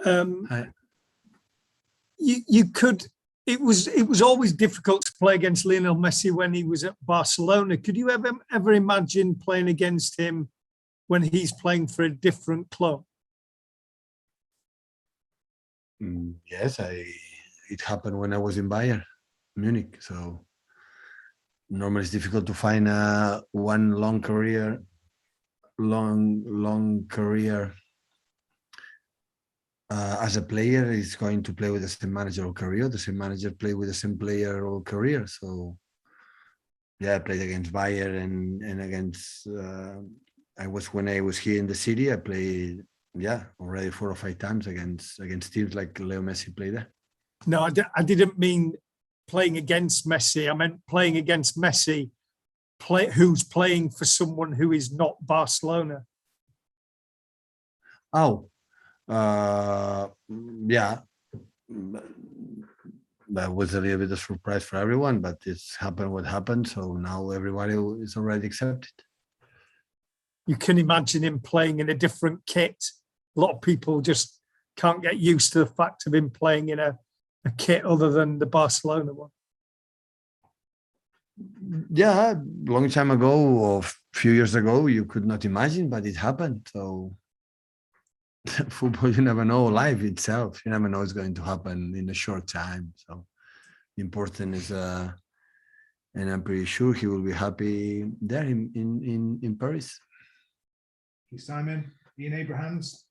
Um, Hi. you could. It was always difficult to play against Lionel Messi when he was at Barcelona. Could you ever imagine playing against him when he's playing for a different club? Yes, it happened when I was in Bayern, Munich. So normally it's difficult to find one long career as a player is going to play with the same manager all career. The same manager play with the same player all career. So yeah, I played against Bayern and against. When I was here in the city, I played already 4 or 5 times against teams like Leo Messi played there. No, I didn't mean playing against Messi. I meant playing against Messi, who's playing for someone who is not Barcelona. Oh, yeah. That was a little bit of surprise for everyone, but it's happened what happened. So now everybody is already accepted. You can imagine him playing in a different kit. A lot of people just can't get used to the fact of him playing in a kit other than the Barcelona one. Yeah, long time ago or a few years ago, you could not imagine, but it happened. So football, you never know. Life itself, you never know it's going to happen in a short time. So the important is, and I'm pretty sure he will be happy there in Paris. Simon, Ian Abrahams.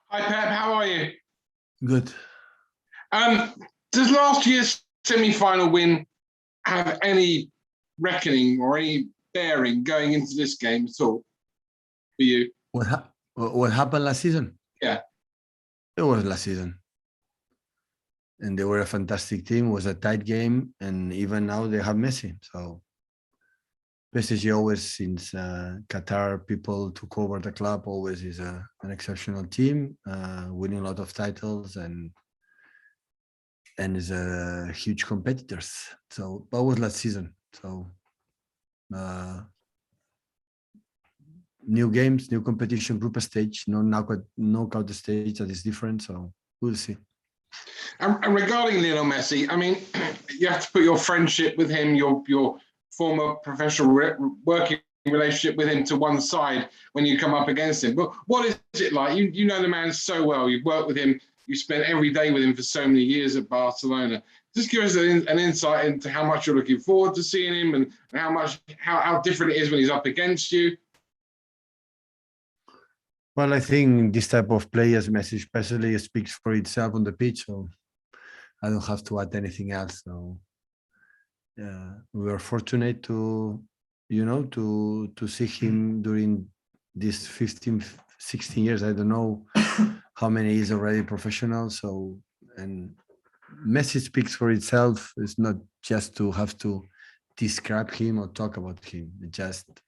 Hi Pep, how are you? Good. Does last year's semi-final win have any reckoning or any bearing going into this game at all for you? What happened last season? Yeah. It was last season. And they were a fantastic team. It was a tight game. And even now they have Messi. So PSG always, since Qatar people took over the club, always is an exceptional team, winning a lot of titles and is a huge competitors. So that was last season. So new games, new competition, group stage, no knockout stage that is different. So we'll see. And regarding Lionel Messi, I mean, you have to put your friendship with him, your former professional working relationship with him to one side when you come up against him. But what is it like? You know the man so well. You've worked with him. You spent every day with him for so many years at Barcelona. Just give us an insight into how much you're looking forward to seeing him and how different it is when he's up against you. Well, I think this type of players, Messi especially, speaks for itself on the pitch. So I don't have to add anything else. So we are fortunate to see him during these 15, 16 years. I don't know how many is already professional. So, and Messi speaks for itself. It's not just to have to describe him or talk about him. It's just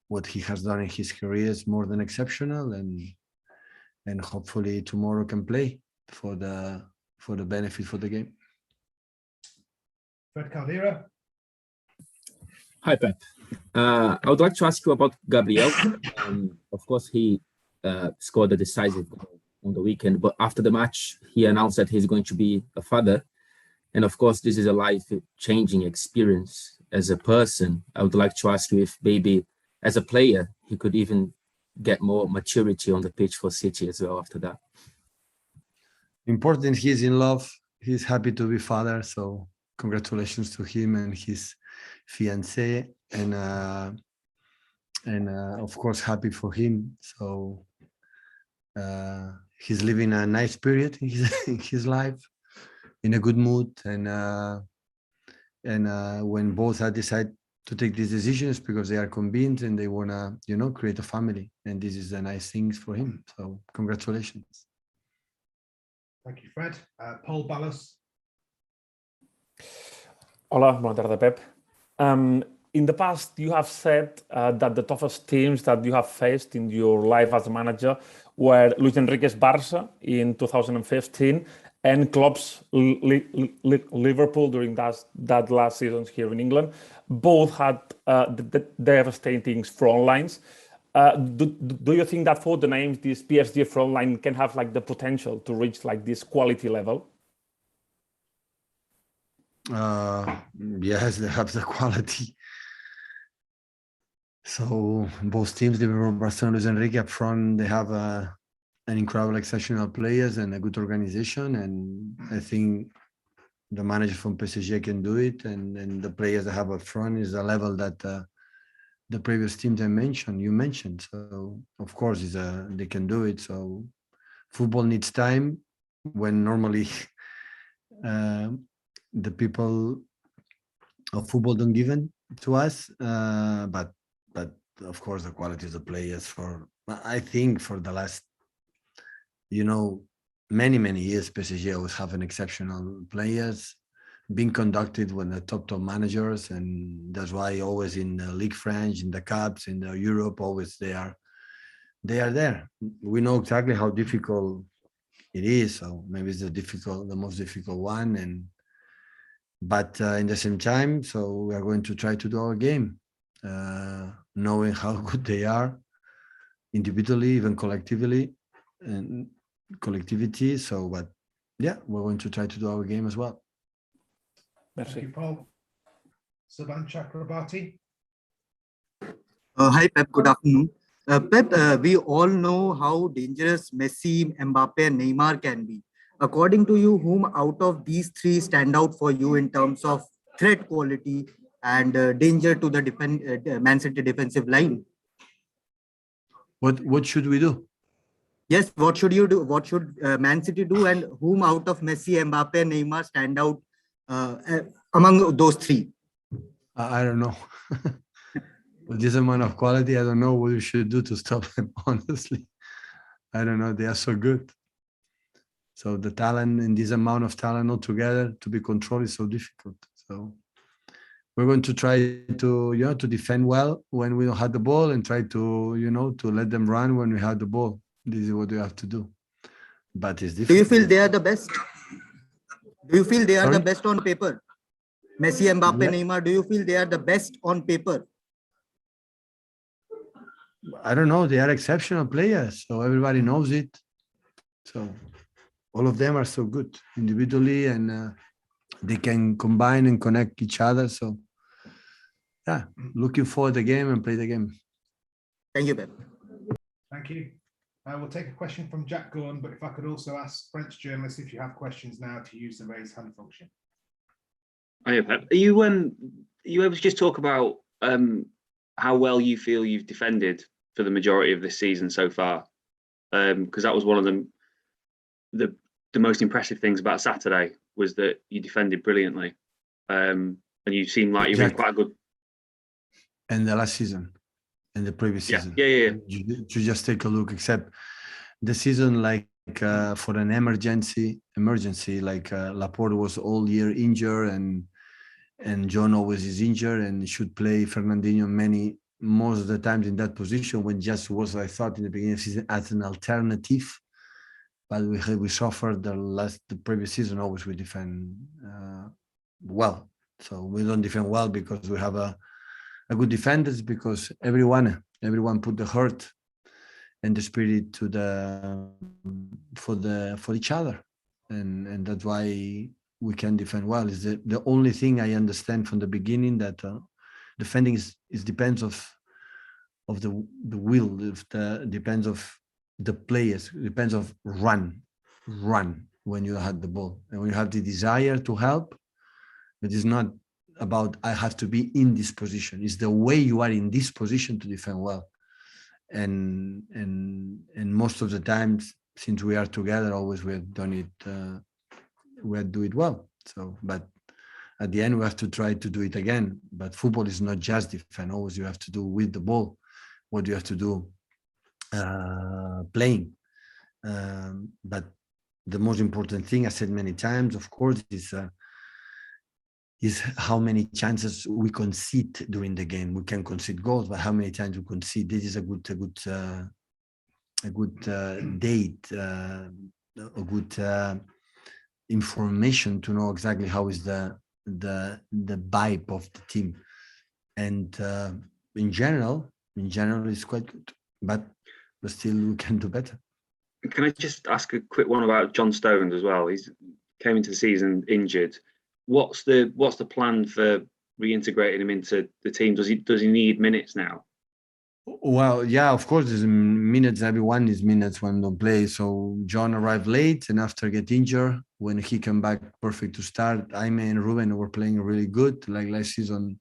what he has done in his career is more than exceptional, and hopefully tomorrow can play for the benefit for the game. Fred Caldera. Hi, Pep. I would like to ask you about Gabriel. Of course, he scored a decisive goal on the weekend, but after the match, he announced that he's going to be a father. And of course, this is a life-changing experience as a person. I would like to ask you if maybe as a player, he could even get more maturity on the pitch for City as well after that. Important, he's in love. He's happy to be father. So congratulations to him and his fiancée, and of course happy for him. So he's living a nice period in his life, in a good mood, and when both are decide to take these decisions because they are convinced and they want to create a family, and this is a nice thing for him. So congratulations. Thank you, Fred. Paul Ballas. Hola, bona tarda, Pep. In the past, you have said that the toughest teams that you have faced in your life as a manager were Luis Enrique's Barça in 2015 and Klopp's Liverpool during that last season here in England. Both had devastating front lines. Do you think that for the names, this PSG front line can have like the potential to reach like this quality level? Yes, they have the quality. So both teams, Liverpool, Barcelona, Luis Enrique up front, they have an incredible, exceptional players and a good organization. And I think the manager from PSG can do it, and the players they have up front is a level that the previous teams you mentioned. So of course, they can do it. So football needs time when normally the people of football don't give it to us. But of course, the quality of the players I think for the last, many years, PSG always have an exceptional players being conducted with the top managers, and that's why always in the League French, in the Cups, in the Europe, always they are there. We know exactly how difficult it is, so maybe it's the most difficult one, but in the same time, so we are going to try to do our game, knowing how good they are individually, even collectively, and collectivity. So, but yeah, we're going to try to do our game as well. Thank you, Paul. Saban Chakrabarti. Hi, Pep. Good afternoon. Pep, we all know how dangerous Messi, Mbappe, and Neymar can be. According to you, whom out of these three stand out for you in terms of threat quality and danger to the Man City defensive line? What should we do? Yes, what should you do? What should Man City do? And whom out of Messi, Mbappe, and Neymar stand out among those three? I don't know. With this amount of quality, I don't know what we should do to stop them, honestly. I don't know. They are so good. So the talent and this amount of talent all together to be controlled is so difficult. So we're going to try to, to defend well when we don't have the ball, and try to, to let them run when we have the ball. This is what we have to do. But it's difficult. Do you feel they are the best? Do you feel they are Sorry? the best on paper? Messi, Mbappe, Yeah. Neymar, do you feel they are the best on paper? I don't know. They are exceptional players, so everybody knows it. So all of them are so good individually, and they can combine and connect each other. So yeah, looking for the game and play the game. Thank you, Pep. Thank you. We'll take a question from Jack Gorn, but if I could also ask French journalists if you have questions now to use the raise hand function. Hiya, Pep. Are you able to just talk about how well you feel you've defended for the majority of this season so far? Because that was one of the most impressive things about Saturday, was that you defended brilliantly, and you seem like you're in quite a good. And the last season, and the previous season. Yeah. You just take a look. Except the season, like for an emergency, like Laporte was all year injured, and John always is injured, and should play Fernandinho most of the times in that position, when just was, I thought in the beginning of the season, as an alternative. But we suffered the previous season. Always we defend well. So we don't defend well because we have a good defenders, because everyone put the heart and the spirit for each other, and that's why we can defend well. Is the only thing I understand from the beginning, that defending is depends of the will, depends of the players, depends of run when you have the ball, and when you have the desire to help. It is not about I have to be in this position. It's the way you are in this position to defend well, and most of the times, since we are together, always we have done it. We do it well. So, but at the end, we have to try to do it again. But football is not just defend. Always you have to do with the ball what you have to do playing. But the most important thing, I said many times, of course, is how many chances we concede during the game. We can concede goals, but how many times we concede? This is a good date, a good information to know exactly how is the vibe of the team. And in general, it's quite good. but still we can do better. Can I just ask a quick one about John Stones as well? He's came into the season injured. What's the plan for reintegrating him into the team? Does he need minutes now? Well, yeah, of course, there's minutes. Everyone needs minutes when they play. So John arrived late, and after get injured, when he came back, perfect to start. Jaime and Ruben were playing really good, like last season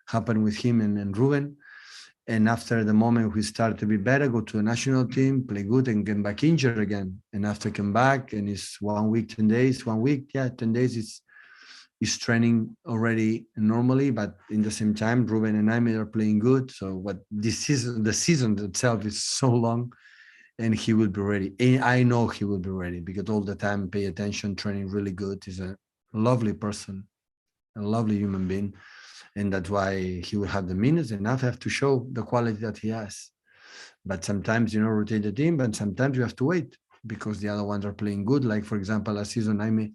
happened with him and Ruben. And after the moment we start to be better, go to the national team, play good, and get back injured again. And after come back, and it's 1 week, 10 days, 1 week, 10 days. Is training already normally, but in the same time, Ruben and Jaime are playing good. So what this season, the season itself is so long, and he will be ready. And I know he will be ready because all the time pay attention, training really good. He's a lovely person, a lovely human being, and that's why he will have the minutes enough. Have to show the quality that he has. But sometimes rotate the team, but sometimes you have to wait because the other ones are playing good. Like for example, last season, Jaime.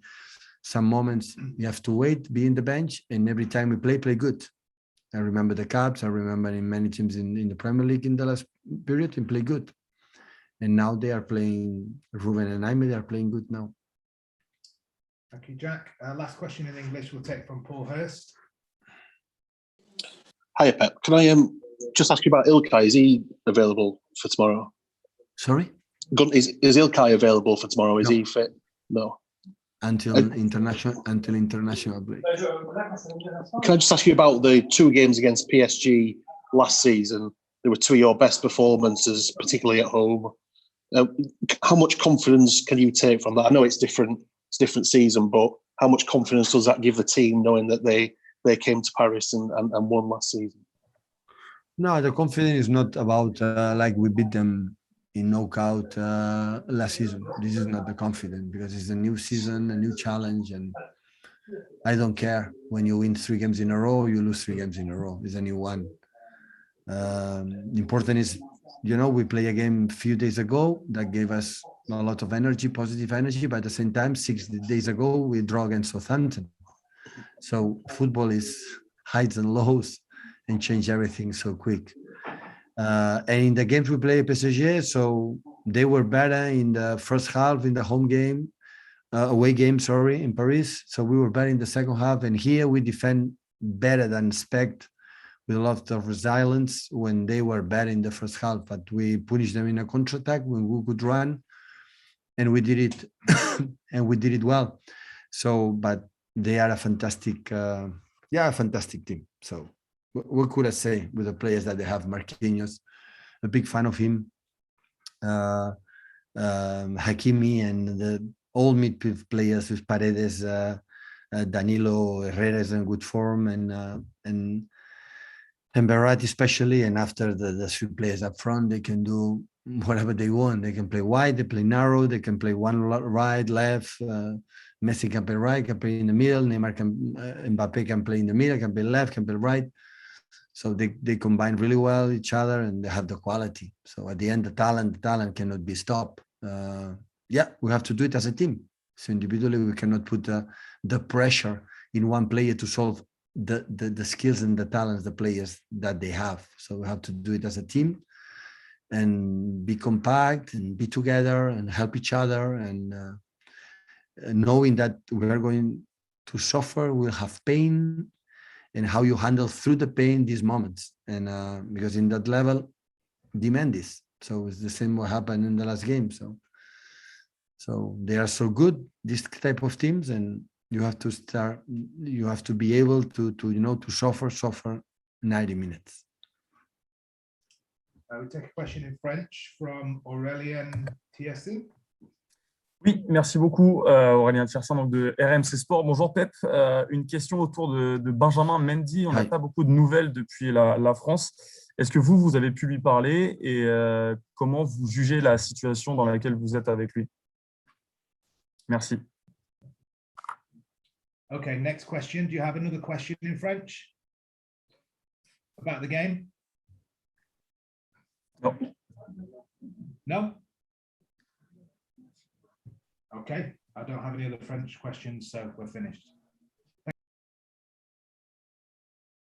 Some moments you have to wait, be in the bench, and every time we play good. I remember the Caps. I remember in many teams in the Premier League in the last period and play good. And now they are playing, Ruben and Jaime, they are playing good now. Thank you, Jack. Last question in English we'll take from Paul Hurst. Hiya, Pep. Can I just ask you about Ilkay? Is he available for tomorrow? Sorry? Is Ilkay available for tomorrow? Is he fit? No. Until international break. Can I just ask you about the 2 games against PSG last season? They were 2 of your best performances, particularly at home. How much confidence can you take from that? I know it's different season, but how much confidence does that give the team knowing that they came to Paris and won last season? No, the confidence is not about like we beat them in knockout last season. This is not the confidence because it's a new season, a new challenge, and I don't care when you win 3 games in a row, you lose 3 games in a row. It's a new one. Important is, we play a game a few days ago that gave us a lot of energy, positive energy, but at the same time, 6 days ago, we draw against Southampton. So football is highs and lows and change everything so quick. And in the games we play PSG, so they were better in the first half in the home game, away game, in Paris. So we were better in the second half, and here we defend better than expect with a lot of resilience when they were better in the first half. But we punished them in a counterattack when we could run, and we did it, and we did it well. So, but they are a fantastic, a fantastic team. So. What could I say with the players that they have? Marquinhos, a big fan of him. Hakimi and the all midfield players with Paredes, Danilo, Herrera is in good form, and Verratti especially. And after the 3 players up front, they can do whatever they want. They can play wide, they play narrow, they can play one right, left. Messi can play right, can play in the middle. Mbappe can play in the middle, can play left, can play right. So they combine really well each other, and they have the quality. So at the end, the talent cannot be stopped. We have to do it as a team. So individually, we cannot put the pressure in one player to solve the skills and the talents, the players that they have. So we have to do it as a team and be compact and be together and help each other, and knowing that we are going to suffer, we'll have pain, and how you handle through the pain these moments. And because in that level, demand this. So it's the same what happened in the last game. So they are so good, this type of teams, and you have to be able to suffer 90 minutes. We take a question in French from Aurélien Tiersin. Oui, merci beaucoup, Aurélien Tiersin, donc de RMC Sport. Bonjour Pep, une question autour de Benjamin Mendy. On n'a pas beaucoup de nouvelles depuis la France. Est-ce que vous avez pu lui parler et comment vous jugez la situation dans laquelle vous êtes avec lui? Merci. Okay, next question. Do you have another question in French about the game? No. No? Okay, I don't have any other French questions, so we're finished.